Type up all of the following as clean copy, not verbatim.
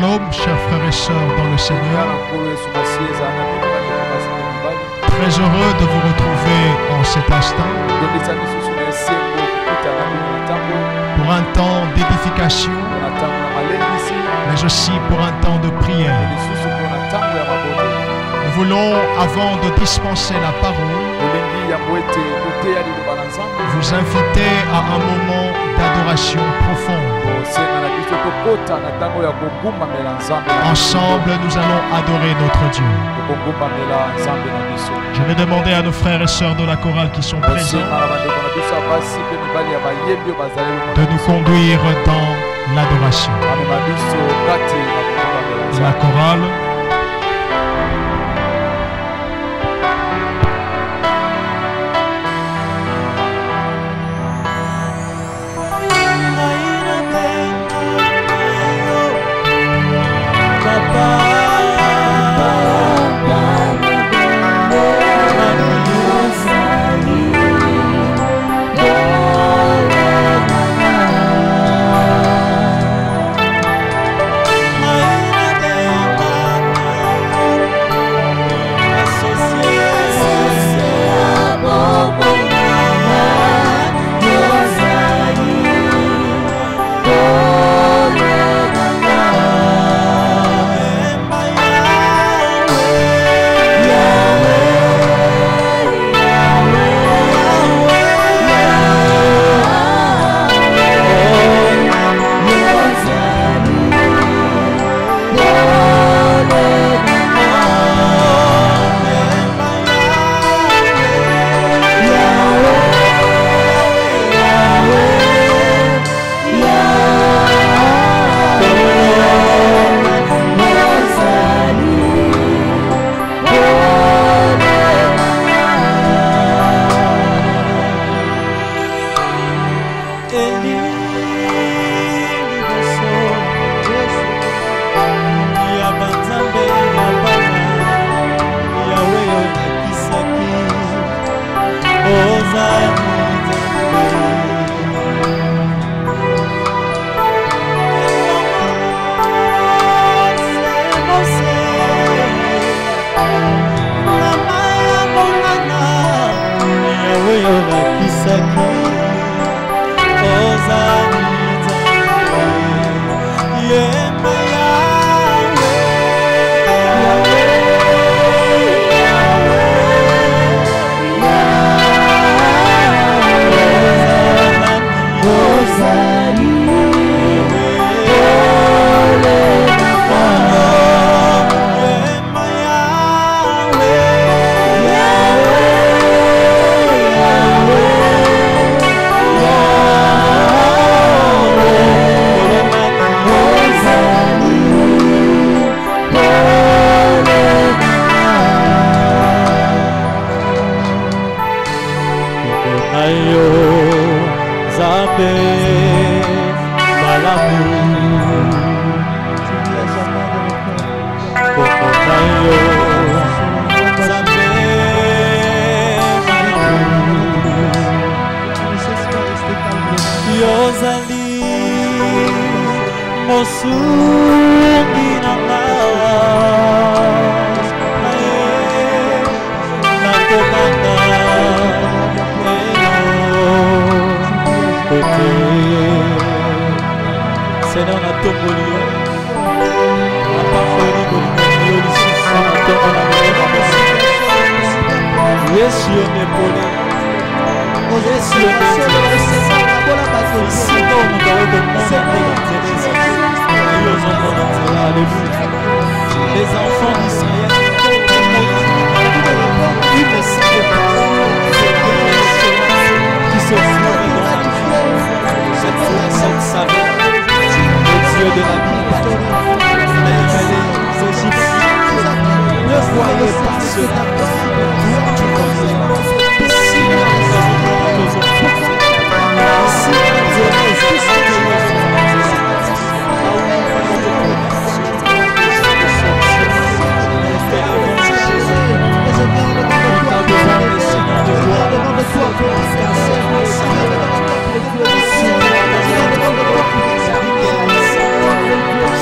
Shalom, chers frères et sœurs dans le Seigneur. Très heureux de vous retrouver en cet instant pour un temps d'édification, mais aussi pour un temps de prière. Nous voulons, avant de dispenser la parole, vous inviter à un moment d'adoration profonde. Ensemble, nous allons adorer notre Dieu. Je vais demander à nos frères et sœurs de la chorale qui sont présents de nous conduire dans l'adoration. La chorale.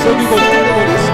Sonic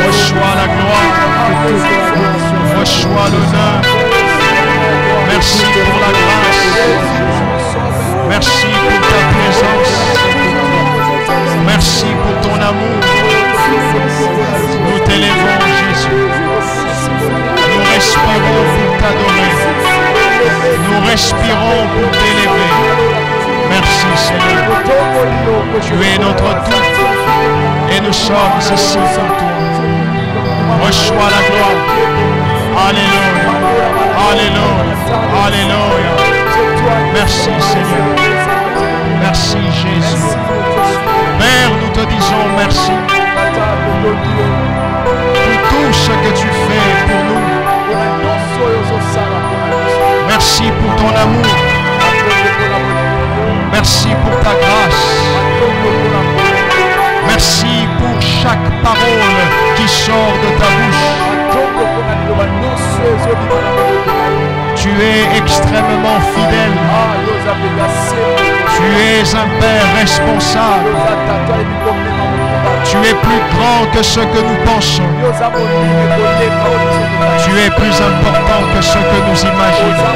Reçois la gloire, reçois l'honneur. Merci pour la grâce, merci pour ta présence, merci pour ton amour. Nous t'élèvons, Jésus. Nous respirons pour t'adorer. Nous respirons pour t'élever. Merci Seigneur. Tu es notre tout et nous sommes ici pour toi. Reçois la gloire. Alléluia. Alléluia. Alléluia. Merci Seigneur. Merci Jésus. Père, nous te disons merci pour tout ce que tu fais pour nous. Merci pour ton amour. Merci pour ta grâce. Merci pour chaque parole qui sort de ta bouche. Tu es extrêmement fidèle. Tu es un Père responsable. Tu es plus grand que ce que nous pensons. Tu es plus important que ce que nous imaginons.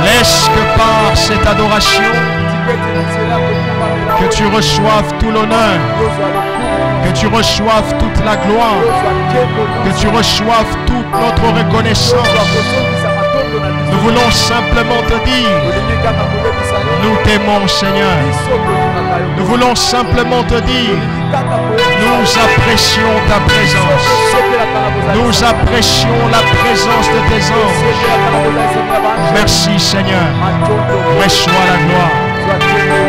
Laisse que par cette adoration, que tu reçoives tout l'honneur, que tu reçoives toute la gloire, que tu reçoives toute notre reconnaissance. Nous voulons simplement te dire, nous t'aimons Seigneur. Nous voulons simplement te dire, nous apprécions ta présence. Nous apprécions la présence de tes anges. Merci Seigneur. Reçois la gloire.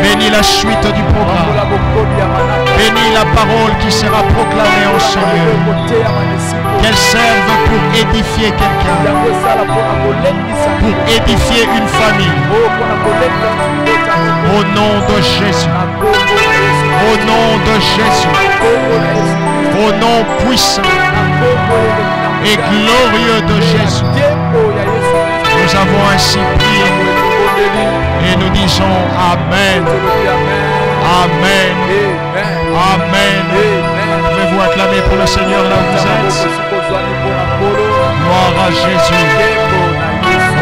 Bénis la suite du programme. Bénis la parole qui sera proclamée en ce lieu. Qu'elle serve pour édifier quelqu'un, pour édifier une famille. Au nom de Jésus. Au nom de Jésus. Au nom puissant et glorieux de Jésus. Nous avons ainsi prié et nous disons Amen. Amen. Amen. Pouvez-vous acclamer pour le Seigneur là où vous êtes? Gloire à Jésus.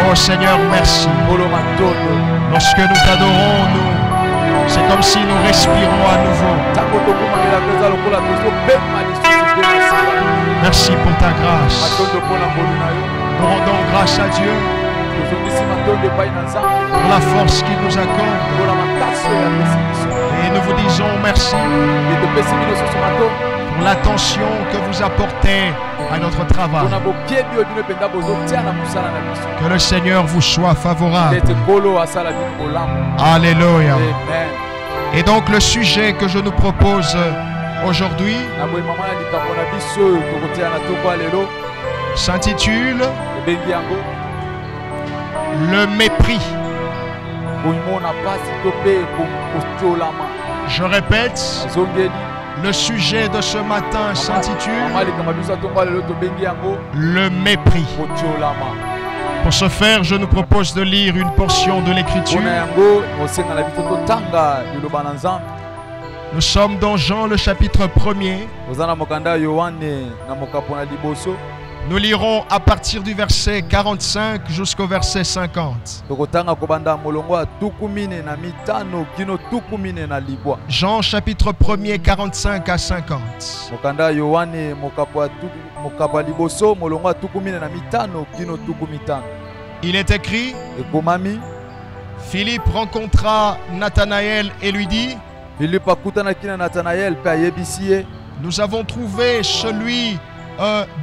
Oh Seigneur, merci. Lorsque nous t'adorons, c'est comme si nous respirons à nouveau. Merci pour ta grâce. Nous rendons grâce à Dieu pour la force qu'il nous accorde. Et nous vous disons merci pour l'attention que vous apportez à notre travail. Que le Seigneur vous soit favorable. Alléluia. Et donc le sujet que je nous propose aujourd'hui s'intitule le mépris. Je répète, le sujet de ce matin s'intitule le mépris. Pour ce faire, je nous propose de lire une portion de l'Écriture. Nous sommes dans Jean le chapitre 1er. Nous lirons à partir du verset 45 jusqu'au verset 50. Jean chapitre 1er 45 à 50. Il est écrit, Philippe rencontra Nathanaël et lui dit, nous avons trouvé celui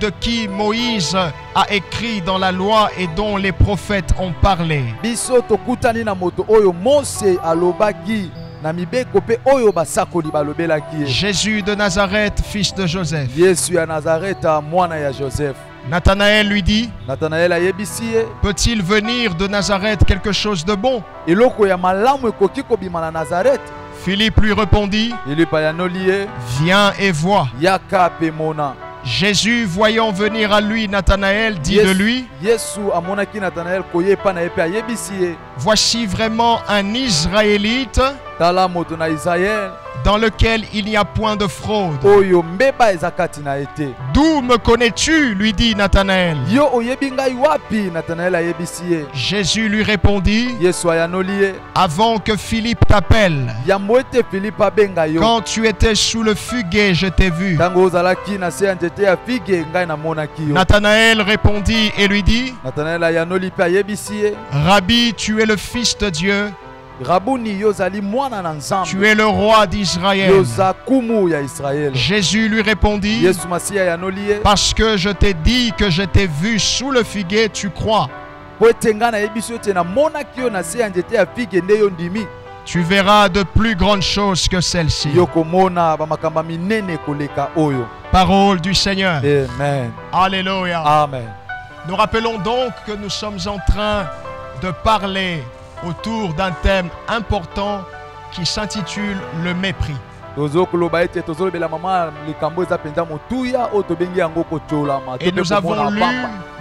de qui Moïse a écrit dans la loi et dont les prophètes ont parlé. Jésus de Nazareth, fils de Joseph. Nathanaël lui dit, peut-il venir de Nazareth quelque chose de bon? Philippe lui répondit, viens et vois. Jésus, voyant venir à lui Nathanaël, dit de lui, voici vraiment un Israélite dans lequel il n'y a point de fraude. D'où me connais-tu? Lui dit Nathanaël. Jésus lui répondit, avant que Philippe t'appelle, quand tu étais sous le figuier, je t'ai vu. Nathanaël répondit et lui dit, Rabbi, tu es le Fils de Dieu. Tu es le roi d'Israël. Jésus lui répondit, parce que je t'ai dit que je t'ai vu sous le figuier, tu crois. Tu verras de plus grandes choses que celles-ci. Parole du Seigneur. Amen. Alléluia. Amen. Nous rappelons donc que nous sommes en train de parler autour d'un thème important qui s'intitule le mépris. Et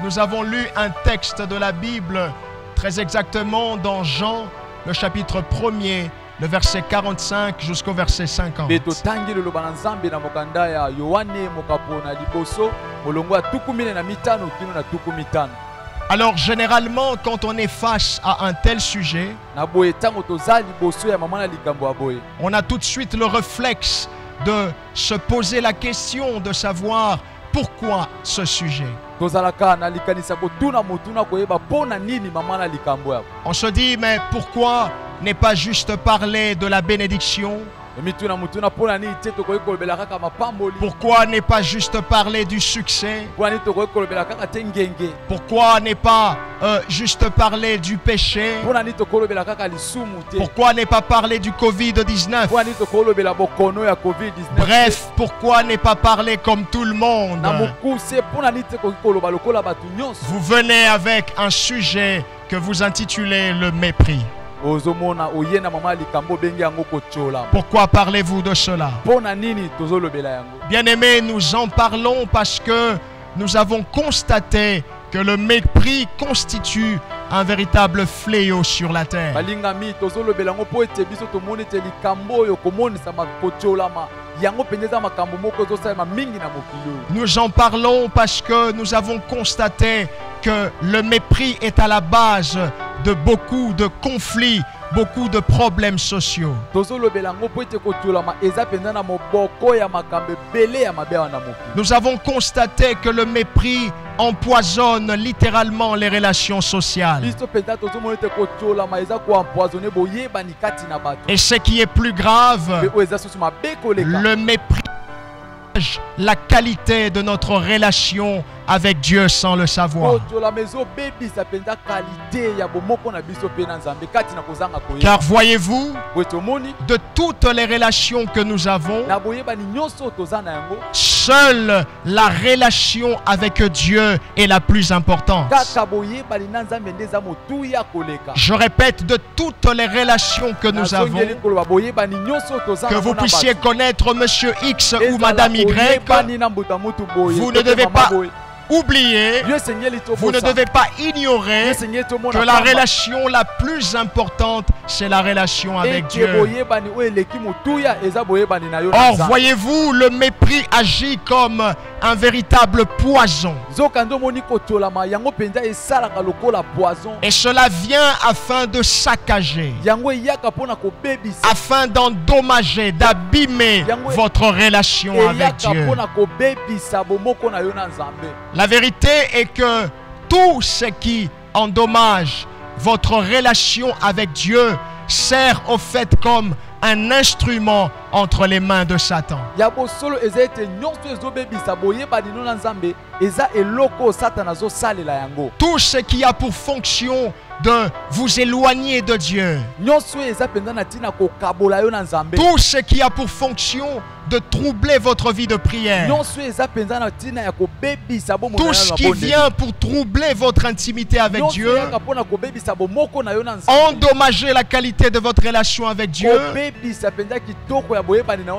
nous avons lu un texte de la Bible, très exactement dans Jean, le chapitre 1er, le verset 45 jusqu'au verset 50. Alors généralement, quand on est face à un tel sujet, on a tout de suite le réflexe de se poser la question de savoir pourquoi ce sujet. On se dit, mais pourquoi ne pas juste parler de la bénédiction? Pourquoi ne pas juste parler du succès? Pourquoi ne pas juste parler du péché? Pourquoi ne pas parler du Covid-19? Bref, pourquoi ne pas parler comme tout le monde? Vous venez avec un sujet que vous intitulez le mépris. Pourquoi parlez-vous de cela? Bien-aimés, nous en parlons parce que nous avons constaté que le mépris constitue un véritable fléau sur la terre. Nous en parlons parce que nous avons constaté que le mépris est à la base de beaucoup de conflits, beaucoup de problèmes sociaux. Nous avons constaté que le mépris empoisonne littéralement les relations sociales. Et ce qui est plus grave, le mépris la qualité de notre relation avec Dieu sans le savoir. Car voyez-vous, de toutes les relations que nous avons, seule la relation avec Dieu est la plus importante. Je répète, de toutes les relations que nous avons, que vous puissiez connaître Monsieur X ou Madame Y, vous ne devez pas oublier, vous ne devez pas ignorer que la relation la plus importante, c'est la relation avec Dieu. Or, voyez-vous, le mépris agit comme un véritable poison. Et cela vient afin de saccager, afin d'endommager, d'abîmer votre relation avec Dieu. La vérité est que tout ce qui endommage votre relation avec Dieu sert au fait comme un instrument entre les mains de Satan. Tout ce qui a pour fonction de vous éloigner de Dieu, tout ce qui a pour fonction de troubler votre vie de prière, tout ce qui vient pour troubler votre intimité avec Dieu, endommager la qualité de votre relation avec Dieu,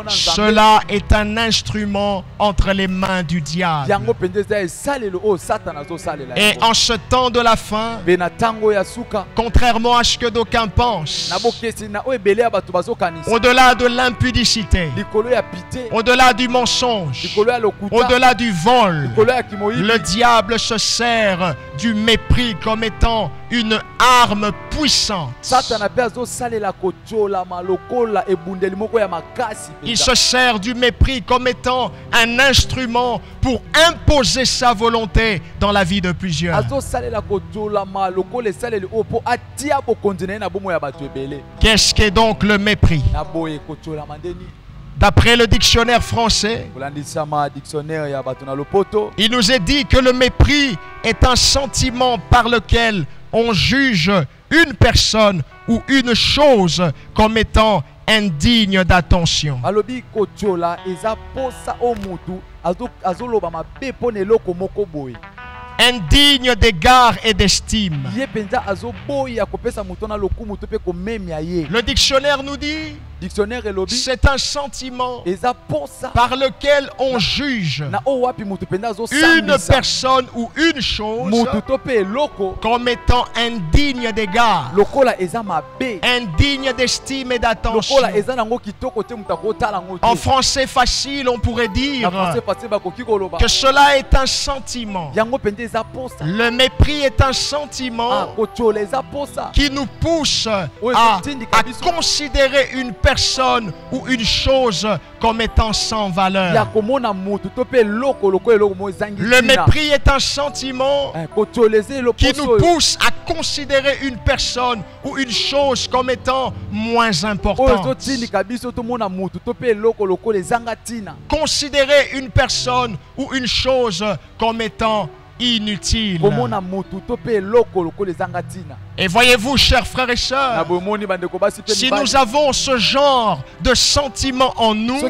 cela est un instrument entre les mains du diable. Et en ce temps de la fin, contrairement à ce que d'aucuns pensent, au-delà de l'impudicité, au-delà du mensonge, au-delà du vol, le diable se sert du mépris comme étant une arme puissante. Il se sert du mépris comme étant un instrument pour imposer sa volonté dans la vie de plusieurs. Qu'est-ce qu'est donc le mépris? D'après le dictionnaire français, il nous est dit que le mépris est un sentiment par lequel on juge une personne ou une chose comme étant indigne d'attention. Indigne d'égard et d'estime. Le dictionnaire nous dit, c'est un sentiment par lequel on juge une personne ou une chose comme étant indigne d'égard, indigne d'estime et d'attention. En français facile, on pourrait dire que cela est un sentiment. Le mépris est un sentiment qui nous pousse à considérer une personne ou une chose comme étant sans valeur. Le mépris est un sentiment qui nous pousse à considérer une personne ou une chose comme étant moins importante. Considérer une personne ou une chose comme étant inutile. Et voyez-vous, chers frères et sœurs, si nous avons ce genre de sentiment en nous,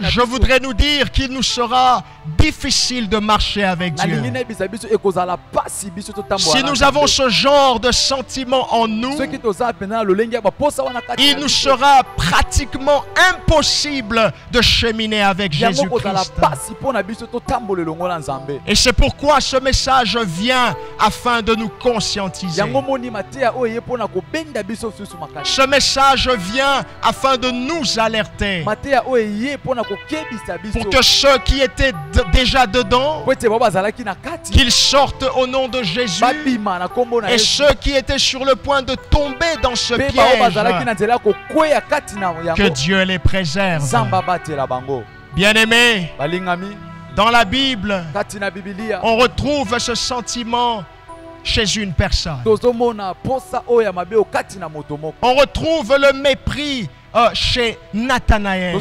je voudrais nous dire qu'il nous sera difficile de marcher avec Dieu. Si nous avons ce genre de sentiment en nous, il nous sera pratiquement impossible de cheminer avec Jésus-Christ. Et c'est pourquoi ce message vient afin de nous conscientiser. Ce message vient afin de nous alerter pour que ceux qui étaient déjà dedans, qu'ils sortent au nom de Jésus, et ceux qui étaient sur le point de tomber dans ce piège, que Dieu les préserve. Bien-aimés, dans la Bible, on retrouve ce sentiment chez une personne. On retrouve le mépris chez Nathanaël.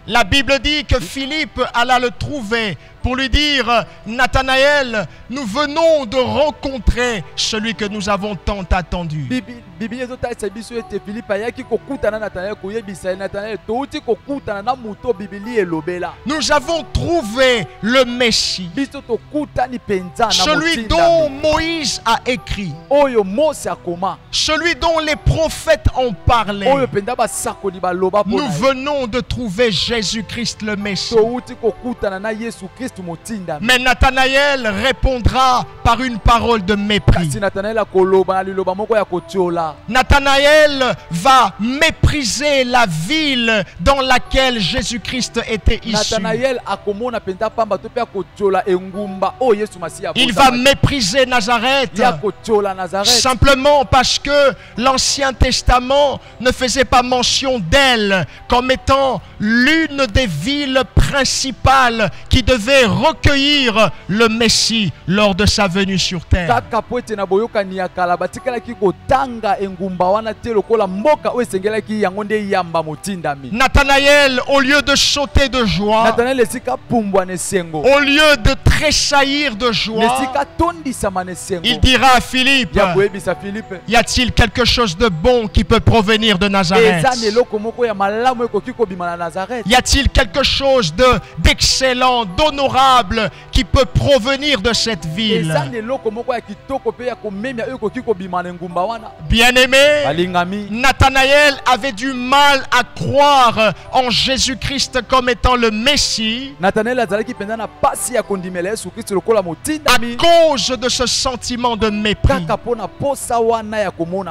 La Bible dit que Philippe alla le trouver pour lui dire: Nathanaël, nous venons de rencontrer celui que nous avons tant attendu. Nous avons trouvé le Messie, celui dont Moïse a écrit, celui dont les prophètes ont parlé. Nous venons de trouver Jésus-Christ le Messie. Mais Nathanaël répondra par une parole de mépris. Nathanaël va mépriser la ville dans laquelle Jésus-Christ était issu. Il va mépriser Nazareth simplement parce que l'Ancien Testament ne faisait pas mention d'elle comme étant l'une des villes principales qui devait recueillir le Messie lors de sa venue sur terre. Nathanaël, au lieu de sauter de joie, au lieu de tressaillir de joie, il dira à Philippe: y a-t-il quelque chose de bon qui peut provenir de Nazareth? Y a-t-il quelque chose d'excellent, d'honorable qui peut provenir de cette ville? Bien-aimé, Nathanaël avait du mal à croire en Jésus-Christ comme étant le Messie à cause de ce sentiment de mépris.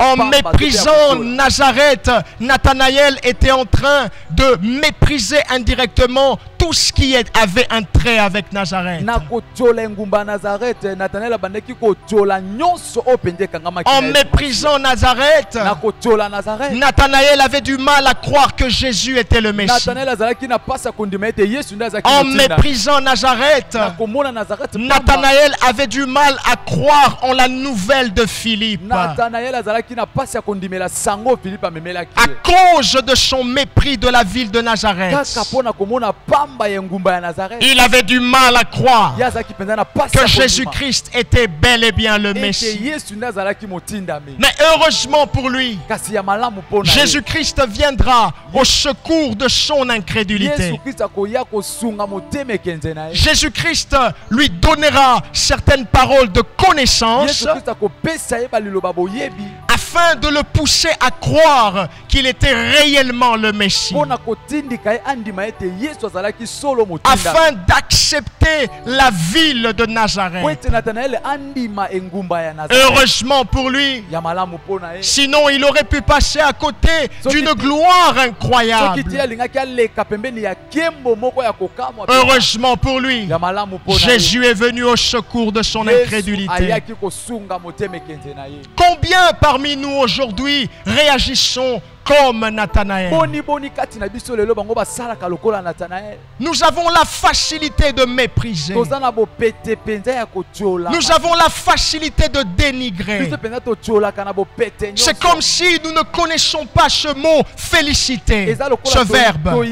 En méprisant Nazareth, Nathanaël était en train de mépriser indirectement tout ce qui avait un trait avec Nazareth. En méprisant Nazareth, Nathanaël avait du mal à croire que Jésus était le Messie. En méprisant Nazareth, Nathanaël avait du mal à croire en la nouvelle de Philippe. À cause de son mépris de la ville de Nazareth, il avait du mal à croire que Jésus-Christ était bel et bien le Messie. Mais heureusement pour lui, Jésus-Christ viendra au secours de son incrédulité. Jésus-Christ lui donnera certaines paroles de connaissance afin de le pousser à croire qu'il était réellement le Messie, afin d'accepter la ville de Nazareth. Heureusement pour lui, sinon il aurait pu passer à côté d'une gloire incroyable. Heureusement pour lui, Jésus est venu au secours de son incrédulité. Combien parmi parmi nous aujourd'hui réagissons comme Nathanaël. Nous avons la facilité de mépriser. Nous avons la facilité de dénigrer. C'est comme si nous ne connaissons pas ce mot féliciter, ce verbe.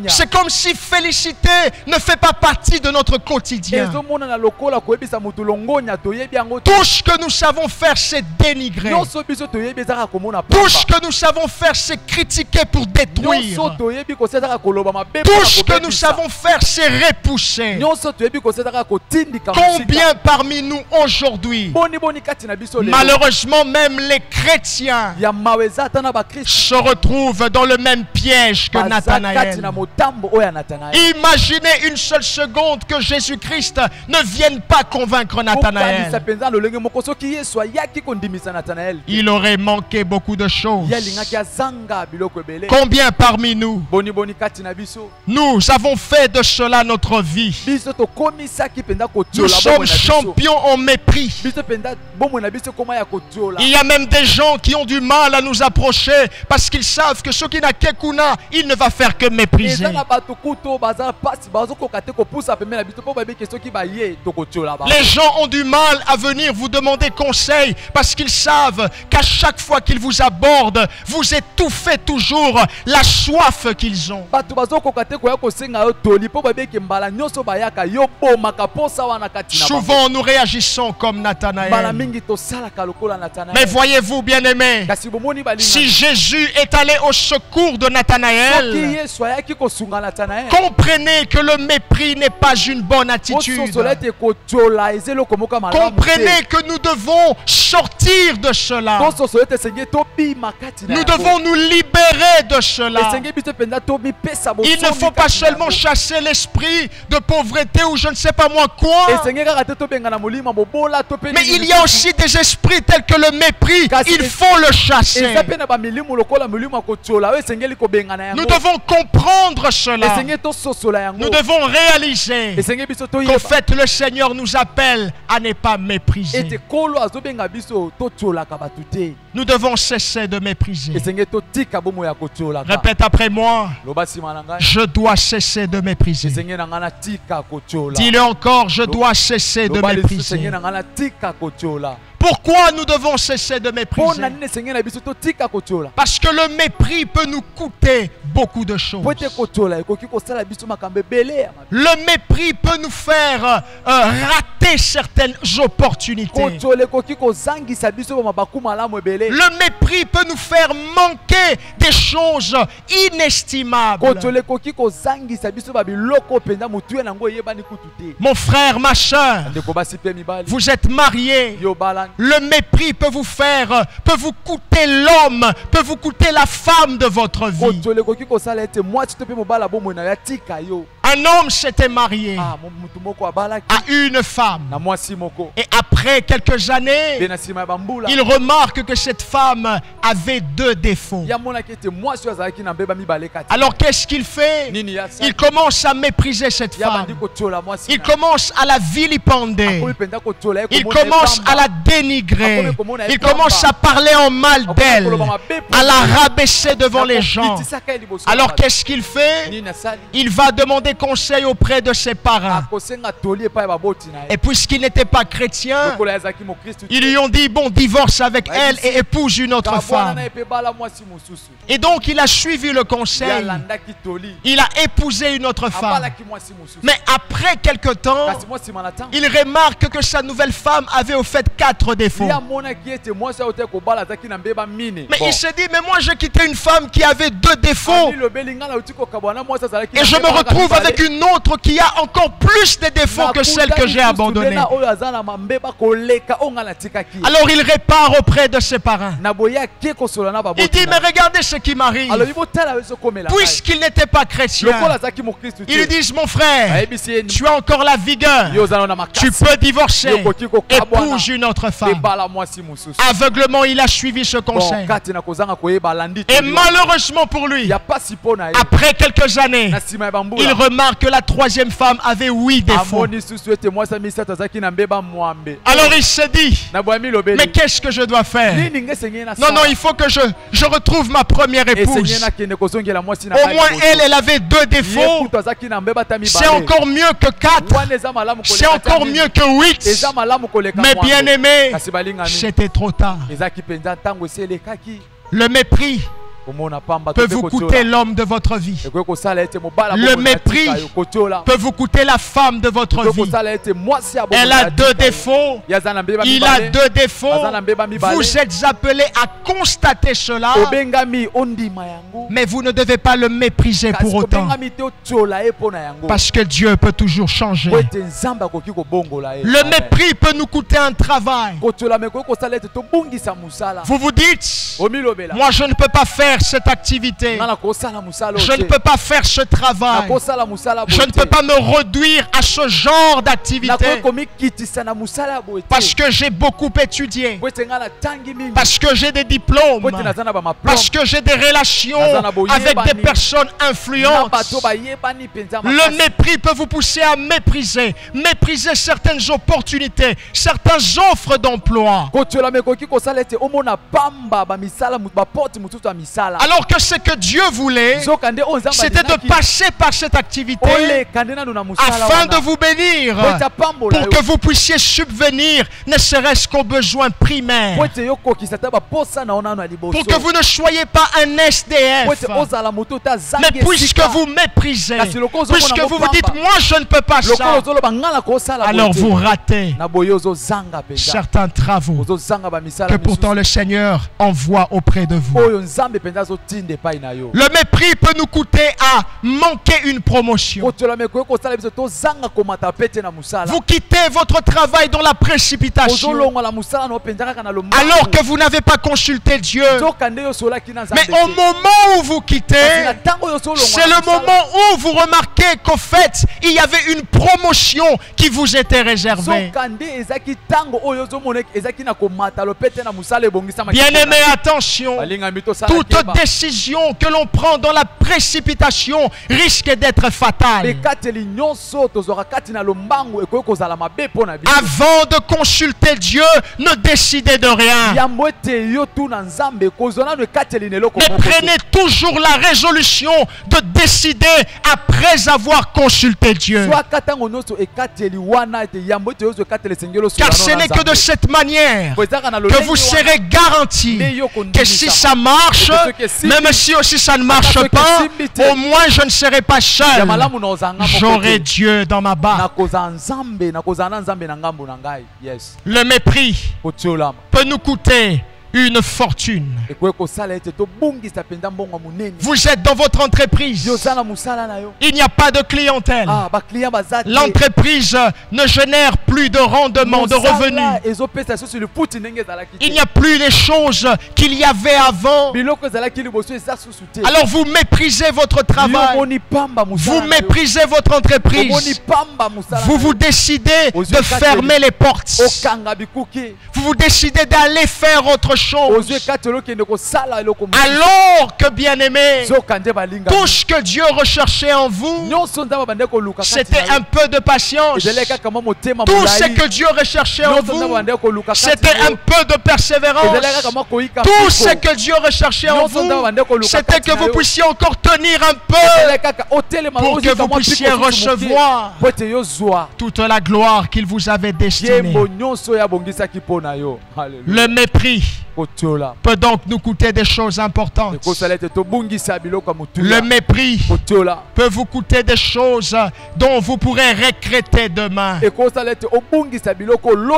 C'est comme si féliciter ne fait pas partie de notre quotidien. Tout ce que nous savons faire, c'est dénigrer. Tout ce que nous savons faire, c'est critiquer pour détruire. Tout ce que nous savons faire, c'est repousser. Combien parmi nous aujourd'hui, malheureusement même les chrétiens, se retrouvent dans le même piège que Nathanaël. Imaginez une seule seconde que Jésus-Christ ne vienne pas convaincre Nathanaël. Il aurait manqué beaucoup de choses. Combien parmi nous, nous avons fait de cela notre vie? Nous sommes champions en mépris. Il y a même des gens qui ont du mal à nous approcher parce qu'ils savent que ce qui n'a qu'Ekuna, il ne va faire que mépriser. Les gens ont du mal à venir vous demander conseil parce qu'ils savent qu'à chaque fois qu'ils vous abordent, vous étouffez toujours la soif qu'ils ont. Souvent nous réagissons comme Nathanaël. Mais voyez-vous, bien-aimés, si Jésus est allé au secours de Nathanaël, comprenez que le mépris n'est pas une bonne attitude. Comprenez que nous devons sortir de cela. Nous devons nous libérer de cela. Il ne faut pas seulement chasser l'esprit de pauvreté ou je ne sais pas moi quoi. Mais il y a aussi des esprits tels que le mépris. Il faut le chasser. Nous devons comprendre cela. Nous devons réaliser qu'en fait le Seigneur nous appelle à ne pas mépriser. Nous devons cesser de mépriser. Répète après moi. Je dois cesser de mépriser. Dis-le encore, je dois cesser de mépriser. Pourquoi nous devons cesser de mépriser? Parce que le mépris peut nous coûter beaucoup de choses. Le mépris peut nous faire rater certaines opportunités. Le mépris peut nous faire manquer des choses inestimables. Mon frère, ma soeur, vous êtes mariés. Le mépris peut vous coûter l'homme, peut vous coûter la femme de votre vie. Un homme s'était marié à une femme. Et après quelques années, il remarque que cette femme avait deux défauts. Alors qu'est-ce qu'il fait? Il commence à mépriser cette femme. Il commence à la vilipender. Il commence à la dénigrer. Il commence à parler en mal d'elle, à la rabaisser devant les gens. Alors qu'est-ce qu'il fait? Il va demander conseil auprès de ses parents. Et puisqu'il n'était pas chrétien, ils lui ont dit, bon, divorce avec elle et épouse une autre femme. Et donc il a suivi le conseil. Il a épousé une autre femme. Mais après quelque temps, il remarque que sa nouvelle femme avait au fait 4 défauts. Mais il s'est dit, mais moi j'ai quitté une femme qui avait 2 défauts. Et je me retrouve avec une autre qui a encore plus de défauts que celle que j'ai abandonnée. Alors il répare auprès de ses parents. Il dit, mais regardez ce qui m'arrive. Puisqu'il n'était pas chrétien, ils lui disent, mon frère, tu as encore la vigueur. Tu peux divorcer. Épouse une autre femme. Aveuglement, il a suivi ce conseil. Et malheureusement pour lui, après quelques années, il remarque remarque que la troisième femme avait 8 défauts. Alors il se dit, mais qu'est-ce que je dois faire? Non, non, il faut que je retrouve ma première épouse. Au moins elle avait 2 défauts. C'est encore mieux que 4. C'est encore mieux que 8. Mais bien aimé, c'était trop tard. Le mépris peut vous coûter l'homme de votre vie. Le mépris peut vous coûter la femme de votre vie. Elle a 2 défauts. Il a 2 défauts. Vous êtes appelés à constater cela. Mais vous ne devez pas le mépriser pour autant. Parce que Dieu peut toujours changer. Le mépris peut nous coûter un travail. Vous vous dites, moi je ne peux pas faire cette activité. Je ne peux pas faire ce travail. Je ne peux pas me réduire à ce genre d'activité. Parce que j'ai beaucoup étudié. Parce que j'ai des diplômes. Parce que j'ai des relations avec des personnes influentes. Le mépris peut vous pousser à mépriser. Mépriser certaines opportunités, certaines offres d'emploi. Alors que ce que Dieu voulait, c'était de passer par cette activité afin de vous bénir, pour que vous puissiez subvenir, ne serait-ce qu'aux besoins primaires. Pour que vous ne soyez pas un SDF. Mais puisque vous méprisez, puisque vous vous dites, moi je ne peux pas ça, alors vous ratez certains travaux que pourtant le Seigneur envoie auprès de vous. Le mépris peut nous coûter à manquer une promotion. Vous quittez votre travail dans la précipitation alors que vous n'avez pas consulté Dieu. Mais au moment où vous quittez, c'est le moment où vous remarquez qu'au fait, il y avait une promotion qui vous était réservée. Bien-aimé, attention. Toute décision que l'on prend dans la précipitation risque d'être fatale. Avant de consulter Dieu, ne décidez de rien. Mais prenez toujours la résolution de décider après avoir consulté Dieu. Car ce n'est que de cette manière que vous serez garanti que si ça marche, même si aussi ça ne marche pas, au moins je ne serai pas seul. J'aurai Dieu dans ma barque. Le mépris peut nous coûter une fortune. Vous êtes dans votre entreprise. Il n'y a pas de clientèle. L'entreprise ne génère plus de rendement, de revenus. Il n'y a plus les choses qu'il y avait avant. Alors vous méprisez votre travail. Vous méprisez votre entreprise. Vous vous décidez de fermer les portes. Vous vous décidez d'aller faire autre chose. Alors que, bien aimé, tout ce que Dieu recherchait en vous, c'était un peu de patience. Tout ce que Dieu recherchait en vous, c'était un peu de persévérance. Tout ce que Dieu recherchait en vous, c'était que vous puissiez encore tenir un peu pour que vous puissiez recevoir toute la gloire qu'il vous avait destinée. Le mépris peut donc nous coûter des choses importantes. Le mépris peut vous coûter des choses dont vous pourrez regretter demain.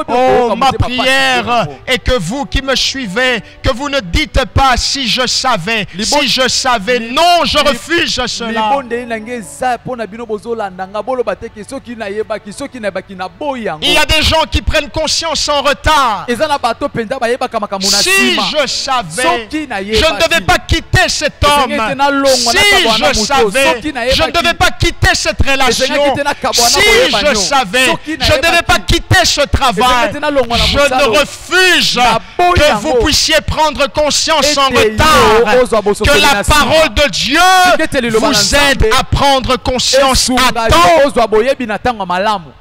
Oh, ma prière est que vous qui me suivez, que vous ne dites pas si je savais, si je savais. Non, je refuse cela. Il y a des gens qui prennent conscience en retard. Si je savais, je ne devais pas quitter cet homme. Si je savais, je ne devais pas quitter cette relation. Si je savais, je ne devais pas quitter ce travail. Je ne refuse que vous puissiez prendre conscience en retard que la parole de Dieu vous aide à prendre conscience à temps.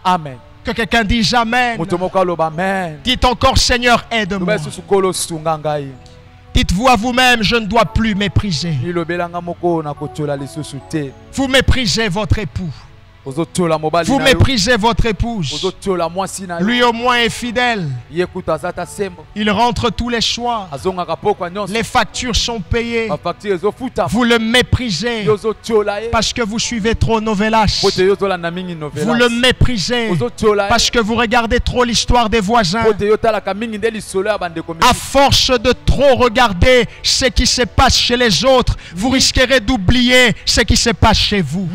Amen. Que quelqu'un dise Amen. Dites encore, Seigneur, aide-moi. Dites-vous à vous-même, je ne dois plus mépriser. Vous méprisez votre époux. Vous méprisez votre épouse. Lui au moins est fidèle. Il rentre tous les soirs. Les factures sont payées. Vous le méprisez parce que vous suivez trop Novelas. Vous le méprisez parce que vous regardez trop l'histoire des voisins. À force de trop regarder ce qui se passe chez les autres, vous risquerez d'oublier ce qui se passe chez vous.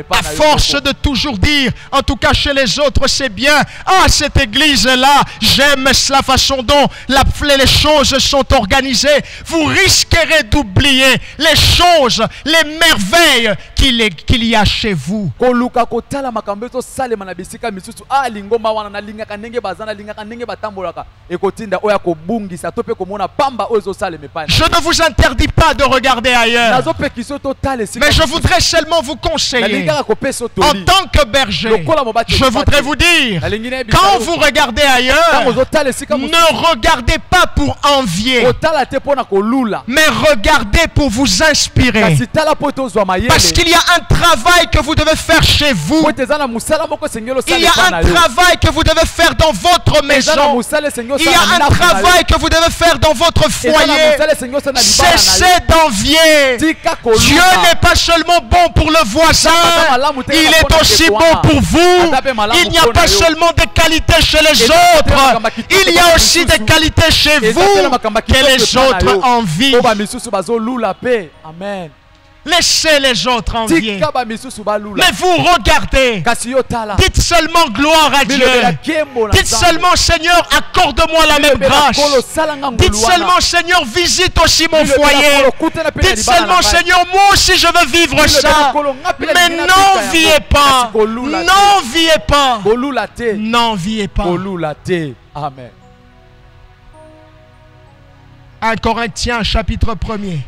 À force de toujours dire, en tout cas chez les autres c'est bien, ah cette église là, j'aime la façon dont les choses sont organisées, vous risquerez d'oublier les choses, les merveilles qu'il y a chez vous. Je ne vous interdis pas de regarder ailleurs, mais je voudrais seulement vous conseiller en tant que berger. Je voudrais vous dire, quand vous regardez ailleurs, ne regardez pas pour envier, mais regardez pour vous inspirer, parce qu'il y a un travail que vous devez faire chez vous. Il y a un travail que vous devez faire dans votre maison. Il y a un travail que vous devez faire dans votre foyer. Cessez d'envier. Dieu n'est pas seulement bon pour le voisin, il est aussi bon pour vous. Il n'y a pas seulement des qualités chez les autres, il y a aussi des qualités chez vous que les autres envient. Amen. Laissez les autres envier, mais vous regardez. Dites seulement gloire à Dieu. Dites seulement Seigneur, accorde-moi la même grâce. Dites seulement Seigneur, visite aussi mon foyer. Dites seulement Seigneur, moi aussi je veux vivre ça. Mais n'enviez pas. N'enviez pas. N'enviez pas. Amen. 1 Corinthiens chapitre 1er,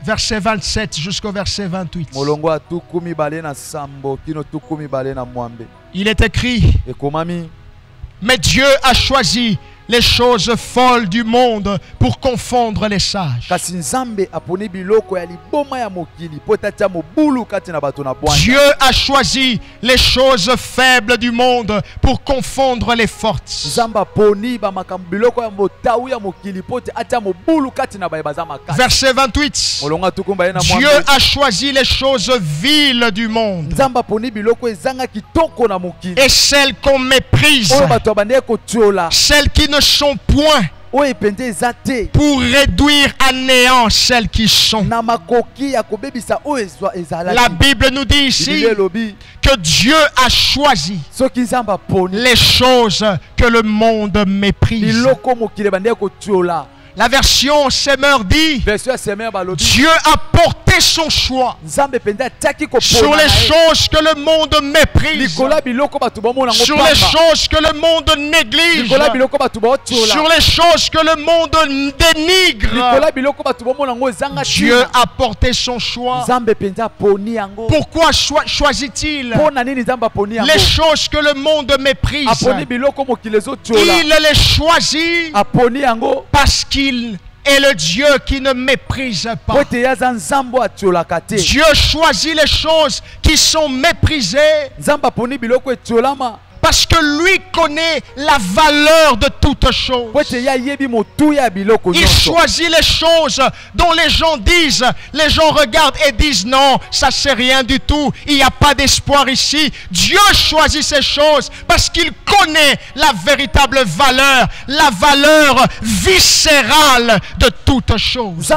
verset 27 jusqu'au verset 28. Il est écrit, mais Dieu a choisi les choses folles du monde pour confondre les sages. Dieu a choisi les choses faibles du monde pour confondre les fortes. Verset 28. Dieu a choisi les choses viles du monde et celles qu'on méprise, celles qui ne sont point, pour réduire à néant celles qui sont. La Bible nous dit ici que Dieu a choisi les choses que le monde méprise. La version Semeur dit, Dieu a porté son choix sur les choses que le monde méprise, sur les choses que le monde néglige, sur les choses que le monde dénigre. Dieu a porté son choix. Pourquoi choisit-il les choses que le monde méprise? Il les choisit parce qu'il est le Dieu qui ne méprise pas. Dieu choisit les choses qui sont méprisées Parce que lui connaît la valeur de toutes choses. Il choisit les choses dont les gens disent, les gens regardent et disent non, ça c'est rien du tout, il n'y a pas d'espoir ici. Dieu choisit ces choses parce qu'il connaît la véritable valeur, la valeur viscérale de toutes choses.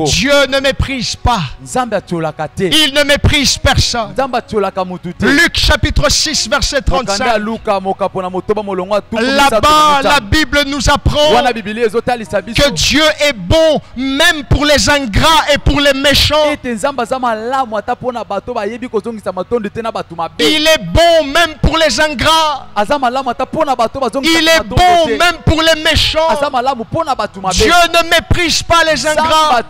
Dieu ne méprise pas. Il ne méprise personne. Luc chapitre 6 verset 35. Là-bas, la Bible nous apprend que Dieu est bon même pour les ingrats et pour les méchants. Il est bon même pour les ingrats. Il est bon même pour les méchants. Dieu ne méprise pas les ingrats.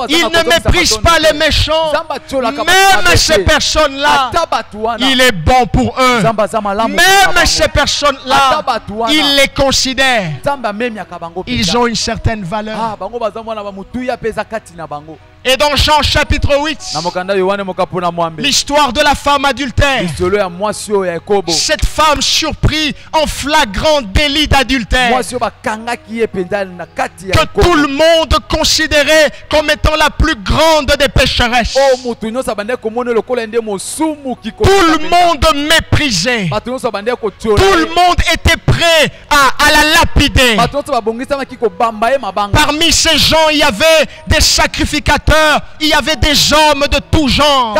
Il ne méprise pas les méchants. Même ces personnes-là, il est bon pour eux. Même ces personnes-là, il les considère. Ils ont une certaine valeur. Et dans Jean chapitre 8, l'histoire de la femme adultère. Cette femme surprise en flagrant délit d'adultère, que tout le monde considérait comme étant la plus grande des pécheresses. Tout le monde méprisait. Tout le monde était prêt à la lapider. Parmi ces gens, il y avait des sacrificateurs. Il y avait des hommes de tout genre.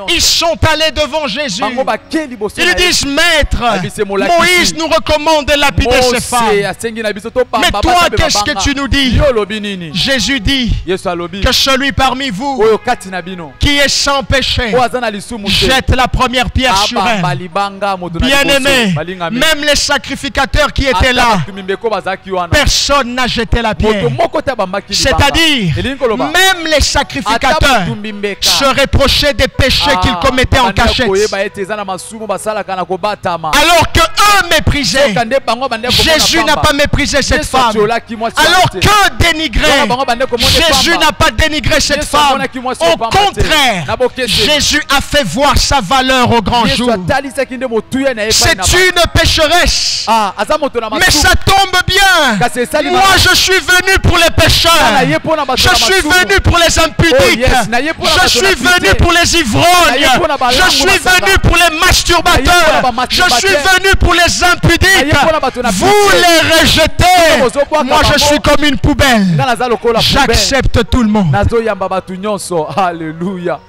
Ils sont allés devant Jésus. Ils lui disent, Maître, Moïse nous recommande de lapider ces femmes. Mais toi, qu'est-ce que tu nous dis? Jésus dit que celui parmi vous qui est sans péché jette la première pierre sur elle. Bien-aimé, même les sacrificateurs qui étaient là, personne n'a jeté la pierre. C'est-à-dire, même les sacrificateurs se reprochaient des péchés qu'ils commettaient en cachette. Alors que eux méprisaient, Jésus n'a pas méprisé cette femme. Alors que dénigrer, Jésus n'a pas dénigré cette femme. Au contraire, Jésus a fait voir sa valeur au grand jour. C'est une pécheresse, mais ça tombe bien. Moi, je suis venu pour les pécheurs. Je suis venu pour les impudiques. Je suis venu pour les ivrognes. Je suis venu pour les masturbateurs. Je suis venu pour les impudiques. Vous les rejetez. Moi, je suis comme une poubelle. J'accepte tout le monde. Alléluia.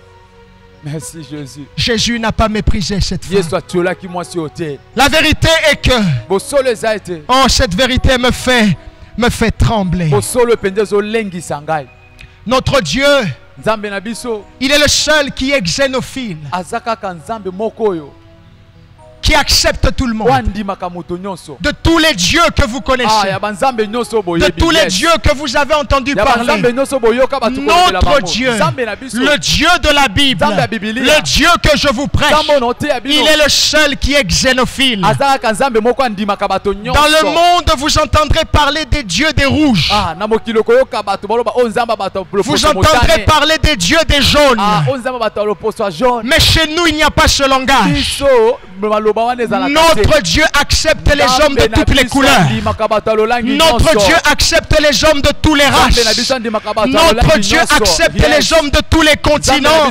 Merci Jésus. Jésus n'a pas méprisé cette femme. La vérité est que cette vérité me fait trembler. Notre Dieu, il est le seul qui est xénophile, qui accepte tout le monde. De tous les dieux que vous connaissez, de tous les dieux que vous avez entendu parler, notre Dieu, le Dieu de la Bible, le Dieu que je vous prêche, il est le seul qui est xénophile. Dans le monde, vous entendrez parler des dieux des rouges. Vous entendrez parler des dieux des jaunes. Mais chez nous, il n'y a pas ce langage. Notre Dieu accepte les hommes de toutes les couleurs. Notre Dieu accepte les hommes de toutes les races. Notre Dieu accepte les hommes de tous les continents.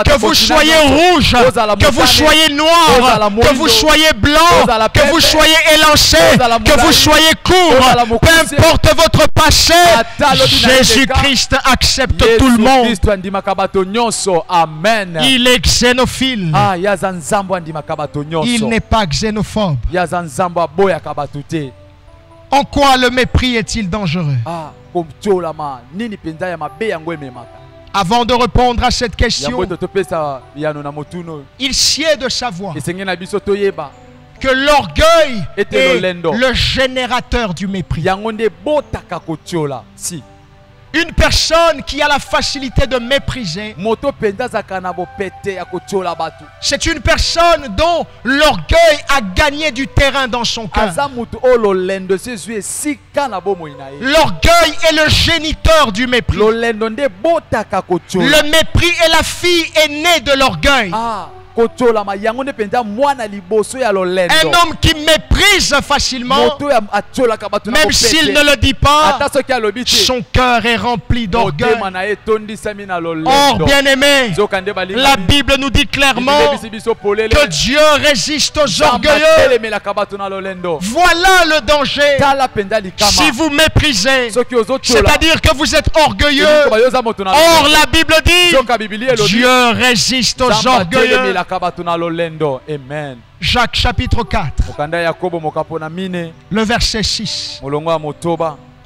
Que vous soyez rouge, que vous soyez noir, que vous soyez blanc, que vous soyez élancé, que vous soyez court, peu importe votre passé, Jésus-Christ accepte tout le monde. Il est xénophile. Il n'est pas xénophobe. En quoi le mépris est-il dangereux? Avant de répondre à cette question, il sied de savoir que l'orgueil est le générateur du mépris. Une personne qui a la facilité de mépriser, c'est une personne dont l'orgueil a gagné du terrain dans son cœur. L'orgueil est le géniteur du mépris. Le mépris est la fille aînée de l'orgueil. Un homme qui méprise facilement, même s'il ne le dit pas, son cœur est rempli d'orgueil. Or, bien-aimé, la Bible nous dit clairement que Dieu résiste aux orgueilleux. Voilà le danger. Si vous méprisez, c'est-à-dire que vous êtes orgueilleux. Or, la Bible dit Dieu résiste aux orgueilleux. Amen. Jacques chapitre 4, le verset 6.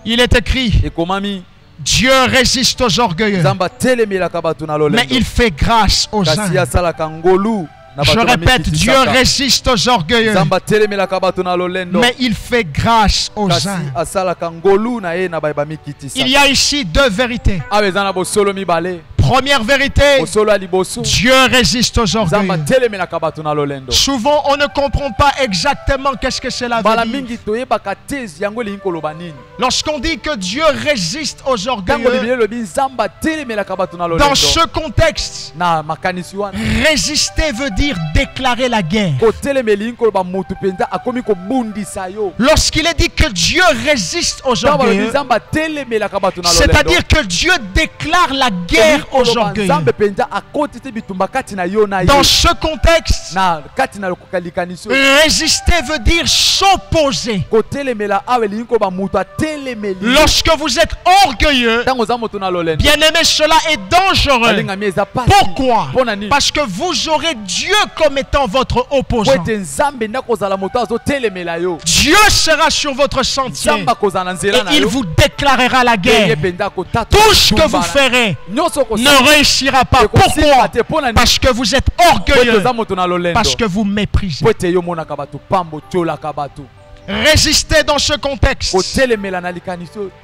Il est écrit: Dieu résiste aux orgueilleux, mais il fait grâce aux humbles. Je répète, Dieu résiste aux orgueilleux, mais il fait grâce aux humbles. Il y a ici deux vérités. Première vérité, Dieu résiste aux orgueilleux. Souvent, on ne comprend pas exactement qu'est-ce que cela veut dire. Lorsqu'on dit que Dieu résiste aux orgueilleux, dans ce contexte, résister veut dire déclarer la guerre. Lorsqu'il est dit que Dieu résiste aux orgueilleux, c'est-à-dire que Dieu déclare la guerre aux orgueilleux. Dans ce contexte, résister veut dire s'opposer. Lorsque vous êtes orgueilleux, bien-aimé, cela est dangereux. Pourquoi? Parce que vous aurez Dieu comme étant votre opposant. Dieu sera sur votre sentier et il vous déclarera la guerre. Tout ce que vous ferez ne réussira pas. Pourquoi? Parce que vous êtes orgueilleux, parce que vous méprisez. Résister dans ce contexte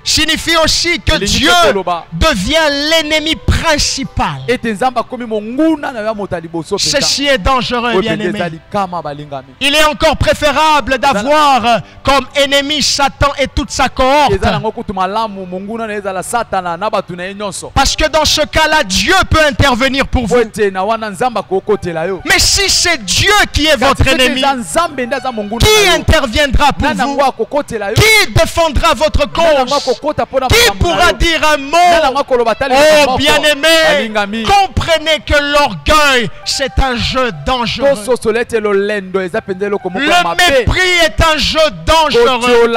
signifie aussi que Dieu devient l'ennemi principal. Ceci est dangereux, bien-aimé. Il est encore préférable d'avoir comme ennemi Satan et toute sa cohorte. Parce que dans ce cas-là, Dieu peut intervenir pour vous. Mais si c'est Dieu qui est votre ennemi, qui interviendra pour vous? Qui défendra votre cause? Qui pourra dire un mot? Oh bien-aimé, comprenez que l'orgueil, c'est un jeu dangereux. Le mépris est un jeu dangereux.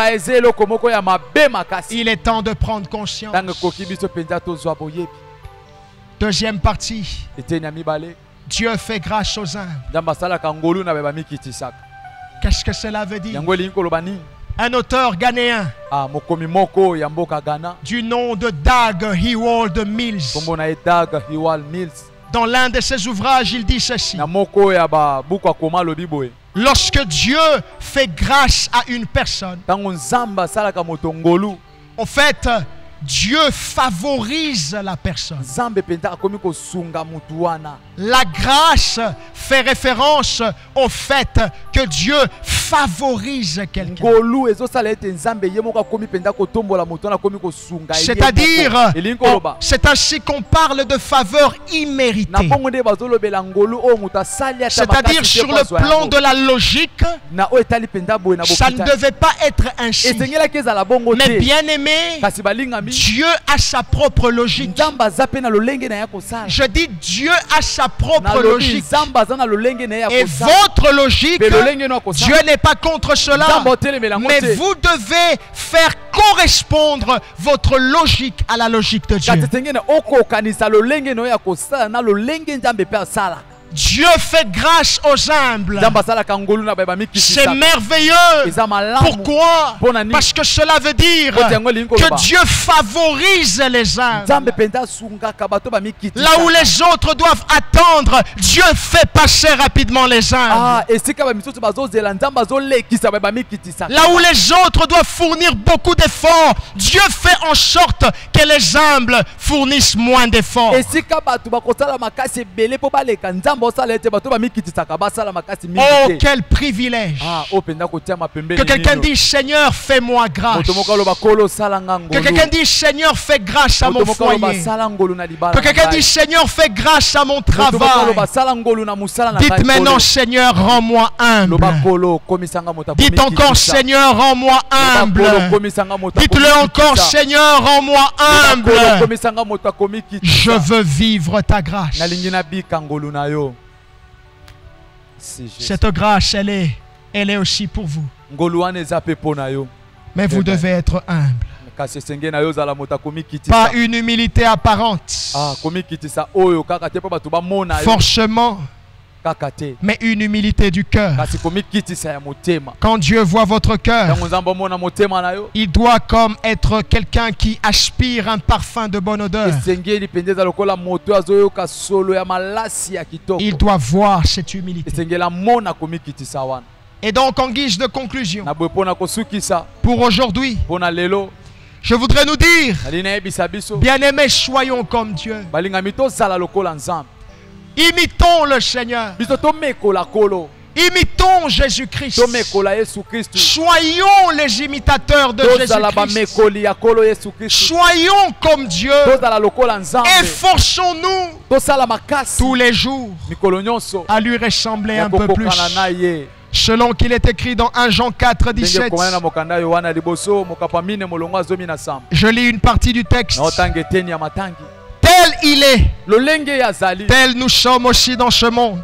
Il est temps de prendre conscience. Deuxième partie, Dieu fait grâce aux humbles. Qu'est-ce que cela veut dire? Un auteur ghanéen du nom de Dag Heward Mills, dans l'un de ses ouvrages, il dit ceci: lorsque Dieu fait grâce à une personne, en fait, Dieu favorise la personne. La grâce fait référence au fait que Dieu favorise quelqu'un. C'est-à-dire, c'est ainsi qu'on parle de faveur imméritée. C'est-à-dire, sur le plan de la logique, ça ne devait pas être ainsi. Mais bien aimé, Dieu a sa propre logique. Je dis Dieu a sa propre logique. Et votre logique, Dieu n'est pas contre cela. Mais vous devez faire correspondre votre logique à la logique de Dieu. Dieu fait grâce aux humbles. C'est merveilleux. Pourquoi? Parce que cela veut dire que Dieu favorise les humbles. Là où les autres doivent attendre, Dieu fait passer rapidement les humbles. Là où les autres doivent fournir beaucoup d'efforts, Dieu fait en sorte que les humbles fournissent moins d'efforts. Oh, quel privilège. Que quelqu'un dise, Seigneur, fais-moi grâce. Que quelqu'un dise, Seigneur, fais grâce à mon foyer. Que quelqu'un dise, Seigneur, fais grâce à mon travail. Dites maintenant, Seigneur, rends-moi humble. Dites encore, Seigneur, rends-moi humble. Dites-le encore, Seigneur, rends-moi humble. Je veux vivre ta grâce. Cette grâce, elle est aussi pour vous. Mais vous devez être humble. Pas une humilité apparente, forcément, mais une humilité du cœur. Quand Dieu voit votre cœur, il doit comme être quelqu'un qui aspire un parfum de bonne odeur. Il doit voir cette humilité. Et donc, en guise de conclusion, pour aujourd'hui, je voudrais nous dire, bien-aimés, soyons comme Dieu. Imitons le Seigneur. Imitons Jésus-Christ. Soyons les imitateurs de Jésus-Christ. Soyons comme Dieu. Efforçons-nous tous les jours à lui ressembler un peu plus. Selon qu'il est écrit dans 1 Jean 4, 17. Je lis une partie du texte. Tel il est, tel nous sommes aussi dans ce monde.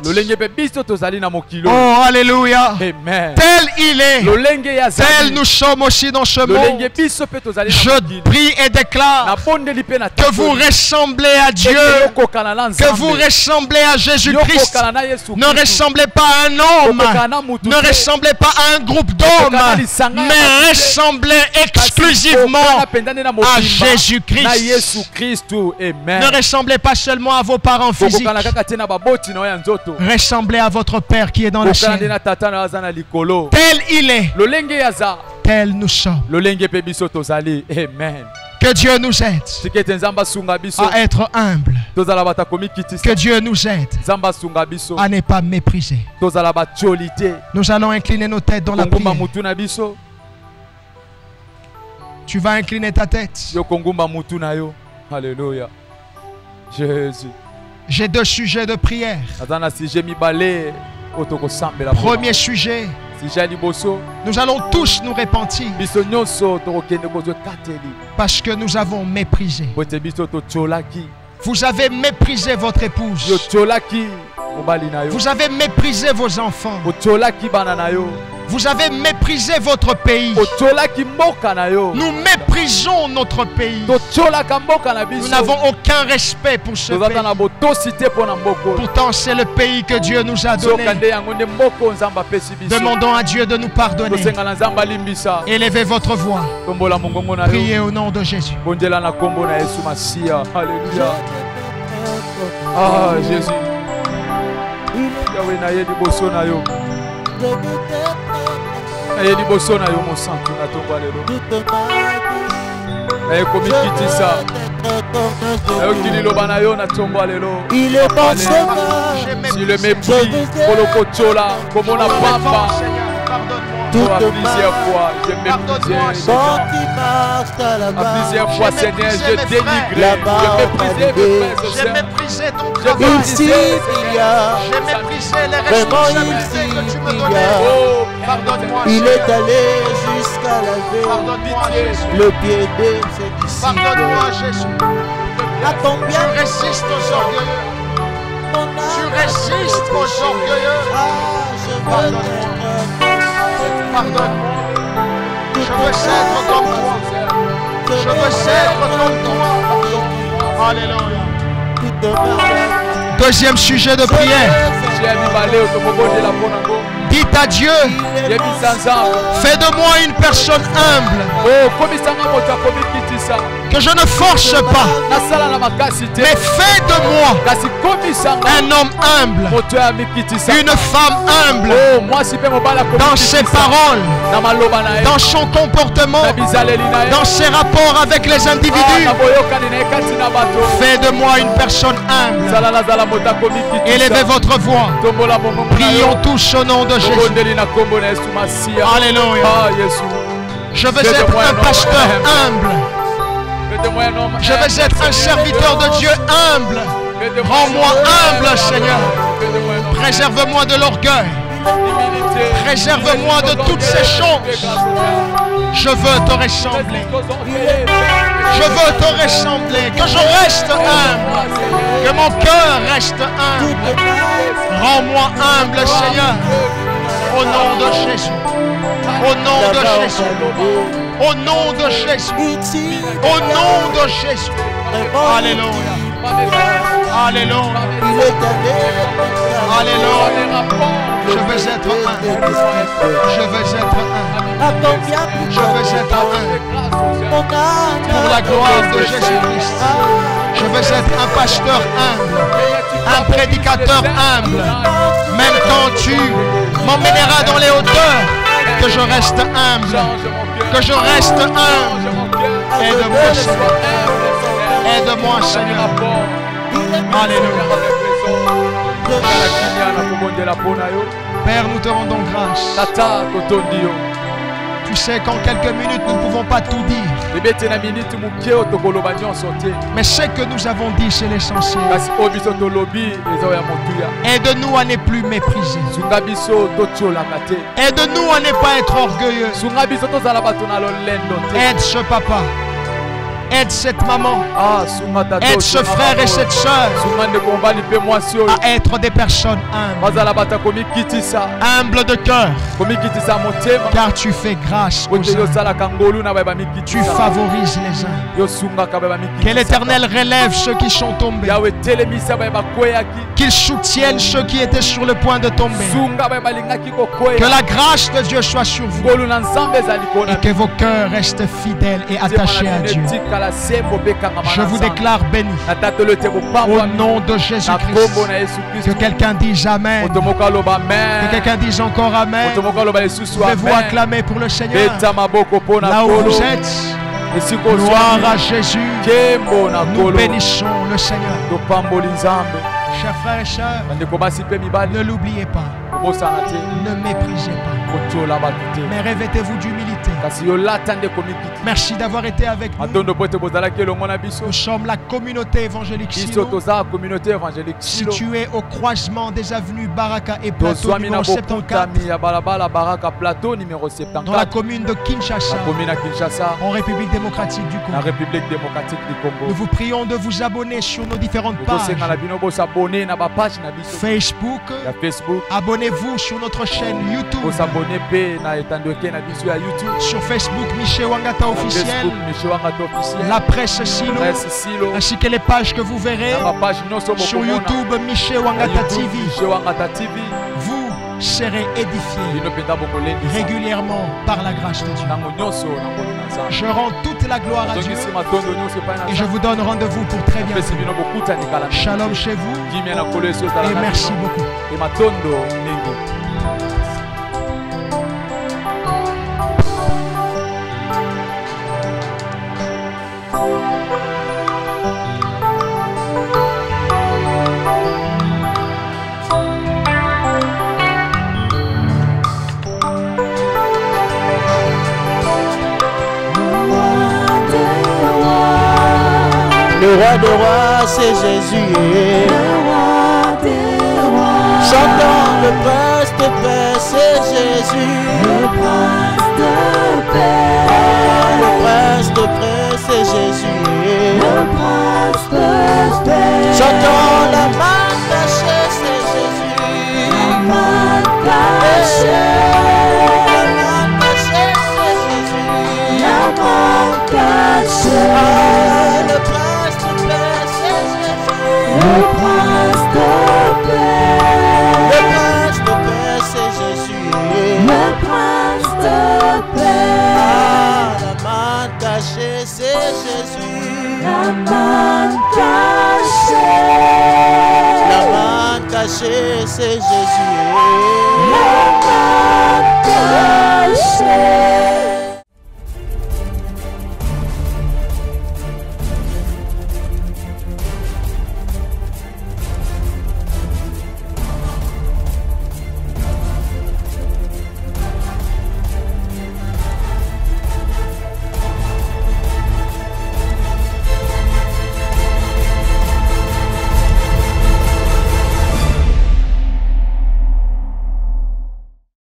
Oh, alléluia. Amen. Tel il est, tel nous sommes aussi dans ce monde. Je prie et déclare que vous ressemblez à Dieu, que vous ressemblez à Jésus-Christ. Ne ressemblez pas à un homme, ne ressemblez pas à un groupe d'hommes, mais ressemblez exclusivement à Jésus-Christ. Ne ressemblez pas seulement à vos parents physiques. Ressemblez à votre Père qui est dans le ciel. Tel il est, tel nous sommes. Amen. Que Dieu nous aide à être humble. Que Dieu nous aide à ne pas mépriser. Nous allons incliner nos têtes dans la prière. Tu vas incliner ta tête. Alléluia. Jésus. J'ai 2 sujets de prière. Premier sujet, nous allons tous nous repentir parce que nous avons méprisé. Vous avez méprisé votre épouse. Vous avez méprisé vos enfants. Vous avez méprisé votre pays. Nous méprisons notre pays. Nous n'avons aucun respect pour ce pays. Pourtant, c'est le pays que Dieu nous a donné. Demandons à Dieu de nous pardonner. Élevez votre voix. Priez au nom de Jésus. Alléluia. Ah, Jésus. Yahweh naye liboso na yo. Naye liboso na yo mon santo na tomba lelo. Naye komikitisa. Naye kililoba na yo na tomba lelo. Il est passé. Si le mépris kolokochola comme on a papa. Plusieurs fois, je méprisais. À plusieurs fois, Seigneur, je dénigrais. J'ai méprisé ton travail. J'ai méprisé les responsabilités que tu me donnais. Oh, pardonne-moi. Il est allé jusqu'à laver le pied de ses disciples. Pardonne-moi, Jésus. À combien tu résistes aux orgueilleux. Tu résistes aux orgueilleux. Pardonne-moi. Pardonne-moi. Je veux être comme toi. Je veux être comme toi. Alléluia. Deuxième sujet de prière. Dites à Dieu, fais de moi une personne humble. Que je ne force pas, mais fais de moi un homme humble, une femme humble, dans ses paroles, dans son comportement, dans ses rapports avec les individus. Fais de moi une personne humble. Élevez votre voix. Prions tous au nom de Jésus. Alléluia. Je veux être un pasteur humble. Je veux être un serviteur de Dieu humble. Rends-moi humble, Seigneur. Préserve-moi de l'orgueil. Préserve-moi de toutes ces choses. Je veux te ressembler. Je veux te ressembler. Que je reste humble. Que mon cœur reste humble. Rends-moi humble, Seigneur. Au nom de Jésus. Au nom de Jésus. Au nom de Jésus. Au nom de Jésus. Alléluia. Alléluia. Alléluia. Je veux être humble. Je veux être humble. Je veux être humble. Pour la gloire de Jésus-Christ. Je veux être un pasteur humble. Un prédicateur humble. Même quand tu m'emmèneras dans les hauteurs, que je reste humble. Que je reste humble. Aide-moi, Seigneur. Aide-moi, Seigneur. Alléluia. Père, nous te rendons grâce. Tu sais qu'en quelques minutes, nous ne pouvons pas tout dire. Mais ce que nous avons dit, c'est l'essentiel. Aide-nous à ne plus mépriser. Aide-nous à ne pas être orgueilleux. Aide ce papa. Aide cette maman. Aide ce frère et cette soeur à être des personnes humbles. Humbles de cœur. Car tu fais grâce aux uns. Tu favorises les uns. Que l'Éternel relève ceux qui sont tombés. Qu'il soutienne ceux qui étaient sur le point de tomber. Que la grâce de Dieu soit sur vous. Et que vos cœurs restent fidèles et attachés à Dieu. Je vous déclare béni au nom de Jésus-Christ. Que quelqu'un dise Amen. Que quelqu'un dise encore Amen. Pouvez-vous acclamer pour le Seigneur là où vous êtes? Gloire à Jésus. Nous bénissons le Seigneur. Chers frères et sœurs, ne l'oubliez pas. Ne méprisez pas. Mais revêtez-vous d'humilité. Merci d'avoir été avec nous. Nous sommes la communauté évangélique Silo, située au croisement des avenues Baraka et Plateau numéro 74, dans la commune de Kinshasa, en République démocratique du Congo. Nous vous prions de vous abonner sur nos différentes pages. Facebook, abonnez-vous sur notre chaîne YouTube. Sur Facebook, Michel Wangata officiel, la presse Silo, ainsi que les pages que vous verrez sur YouTube, Michel Wangata TV. Vous serez édifiés régulièrement par la grâce de Dieu. Je rends toute la gloire à Dieu et je vous donne rendez-vous pour très bientôt. Shalom chez vous et merci beaucoup. Le roi des rois, c'est Jésus. Chantons le prince de paix, c'est Jésus. Le prince de paix. Le prince de paix, c'est Jésus. Le prince de paix. Chantons la main cachée, c'est Jésus. La main cachée. La main cachée, c'est Jésus. La main cachée. Le prince de paix, c'est Jésus. Le prince de La main cachée, c'est Jésus. La main cachée.